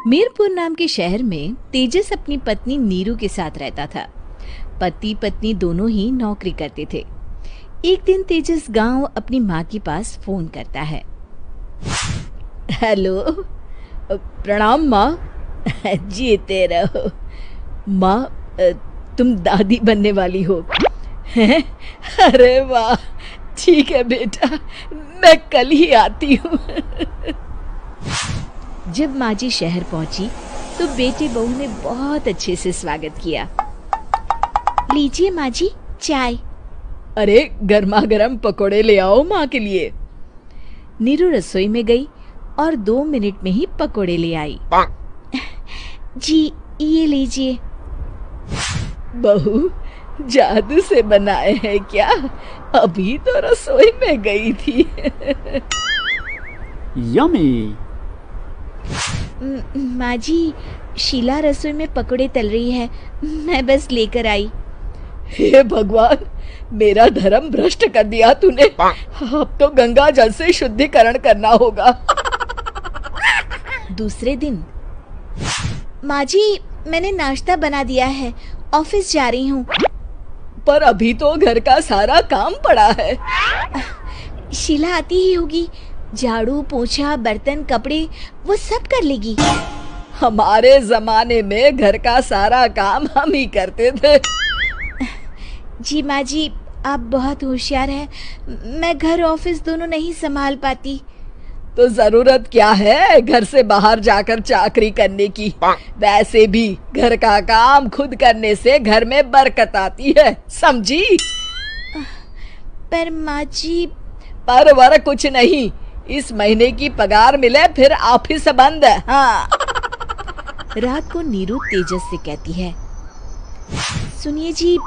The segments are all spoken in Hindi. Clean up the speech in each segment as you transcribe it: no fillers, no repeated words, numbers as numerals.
मीरपुर नाम के शहर में तेजस अपनी पत्नी नीरू के साथ रहता था। पति पत्नी दोनों ही नौकरी करते थे। एक दिन तेजस गांव अपनी माँ के पास फोन करता है। हेलो, प्रणाम माँ। जीते रहो माँ, तुम दादी बनने वाली हो हैं? अरे वाह, ठीक है बेटा, मैं कल ही आती हूँ। जब माँ जी शहर पहुंची तो बेटे बहू ने बहुत अच्छे से स्वागत किया। लीजिए माँ जी, चाय। अरे गर्मा गर्म पकोड़े ले आओ माँ के लिए। नीरू रसोई में गई और 2 मिनट में ही पकोड़े ले आई। जी ये लीजिए। बहू जादू से बनाए हैं क्या? अभी तो रसोई में गई थी। यम्मी। माँ जी, शीला रसोई में पकोड़े तल रही है, मैं बस लेकर आई। हे भगवान, मेरा धर्म भ्रष्ट कर दिया तूने। अब तो गंगा जल से शुद्धिकरण करना होगा। दूसरे दिन, माँ जी मैंने नाश्ता बना दिया है, ऑफिस जा रही हूँ। पर अभी तो घर का सारा काम पड़ा है। शीला आती ही होगी, झाड़ू पोछा बर्तन कपड़े वो सब कर लेगी। हमारे जमाने में घर का सारा काम हम ही करते थे। जी माँ जी, आप बहुत होशियार हैं, मैं घर ऑफिस दोनों नहीं संभाल पाती। तो जरूरत क्या है घर से बाहर जाकर चाकरी करने की? वैसे भी घर का काम खुद करने से घर में बरकत आती है, समझी? पर माँ जी। पर वर कुछ नहीं, इस महीने की पगार मिले फिर ऑफिस बंद है। हाँ। रात को नीरू तेजस से कहती है, सुनिए जी,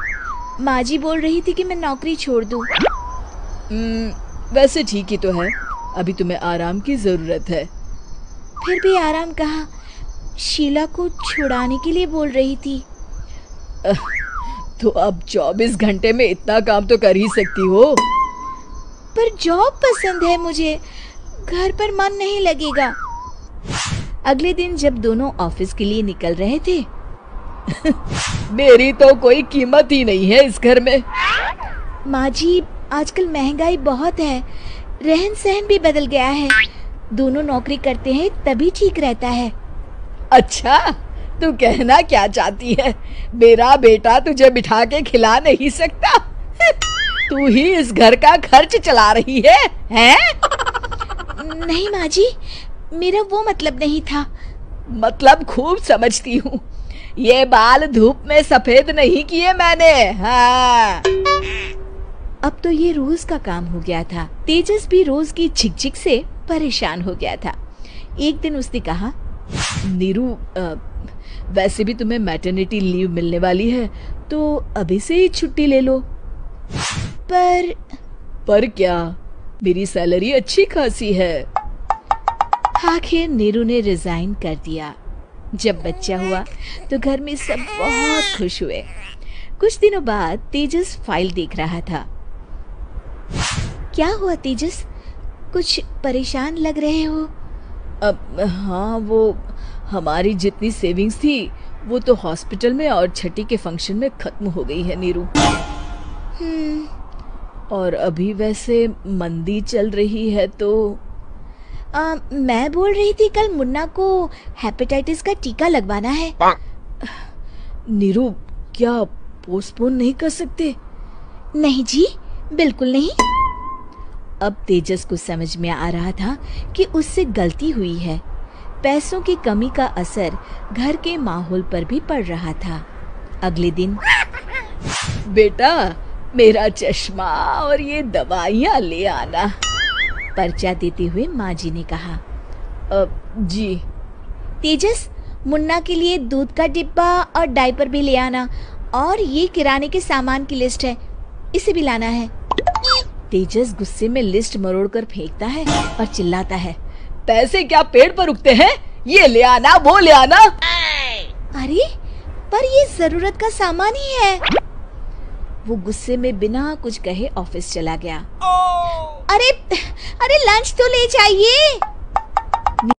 माँ जी बोल रही थी कि मैं नौकरी छोड़ दूं। वैसे ठीक ही तो है, अभी तुम्हें आराम की जरूरत है। फिर भी आराम कहाँ, शीला को छुड़ाने के लिए बोल रही थी। तो अब 24 घंटे में इतना काम तो कर ही सकती हो। पर जॉब पसंद है मुझे, घर पर मन नहीं लगेगा। अगले दिन जब दोनों ऑफिस के लिए निकल रहे थे, मेरी तो कोई कीमत ही नहीं है इस घर में। माँ जी, आजकल महंगाई बहुत है, रहन सहन भी बदल गया है, दोनों नौकरी करते हैं तभी ठीक रहता है। अच्छा, तू कहना क्या चाहती है? मेरा बेटा तुझे बिठा के खिला नहीं सकता? तू ही इस घर का खर्च चला रही है, हैं? नहीं माँ जी, मेरा वो मतलब नहीं था। मतलब खूब समझती हूँ, ये बाल धूप में सफेद नहीं किए मैंने। हाँ। अब तो ये रोज का काम हो गया था। तेजस भी रोज की झिकझिक से परेशान हो गया था। एक दिन उसने कहा, नीरू, वैसे भी तुम्हें मैटरनिटी लीव मिलने वाली है, तो अभी से ही छुट्टी ले लो। पर क्या, मेरी सैलरी अच्छी खासी है। आखिर नीरू ने रिजाइन कर दिया। जब बच्चा हुआ तो घर में सब बहुत खुश हुए। कुछ दिनों बाद तेजस फाइल देख रहा था। क्या हुआ तेजस, कुछ परेशान लग रहे हो? हाँ, वो हमारी जितनी सेविंग्स थी वो तो हॉस्पिटल में और छठी के फंक्शन में खत्म हो गई है नीरू। और अभी वैसे मंदी चल रही है तो मैं बोल रही थी कल मुन्ना को हेपेटाइटिस का टीका लगवाना है। नीरू, क्या पोस्टपोन नहीं कर सकते? नहीं जी, बिल्कुल नहीं। अब तेजस को समझ में आ रहा था कि उससे गलती हुई है। पैसों की कमी का असर घर के माहौल पर भी पड़ रहा था। अगले दिन, बेटा मेरा चश्मा और ये दवाइयाँ ले आना, पर्चा देते हुए माँ जी ने कहा। जी। तेजस, मुन्ना के लिए दूध का डिब्बा और डायपर भी ले आना, और ये किराने के सामान की लिस्ट है, इसे भी लाना है। तेजस गुस्से में लिस्ट मरोड़कर फेंकता है और चिल्लाता है, पैसे क्या पेड़ पर उगते हैं? ये ले आना, वो ले आना। अरे पर ये जरूरत का सामान ही है। वो गुस्से में बिना कुछ कहे ऑफिस चला गया। अरे लंच तो ले जाइए।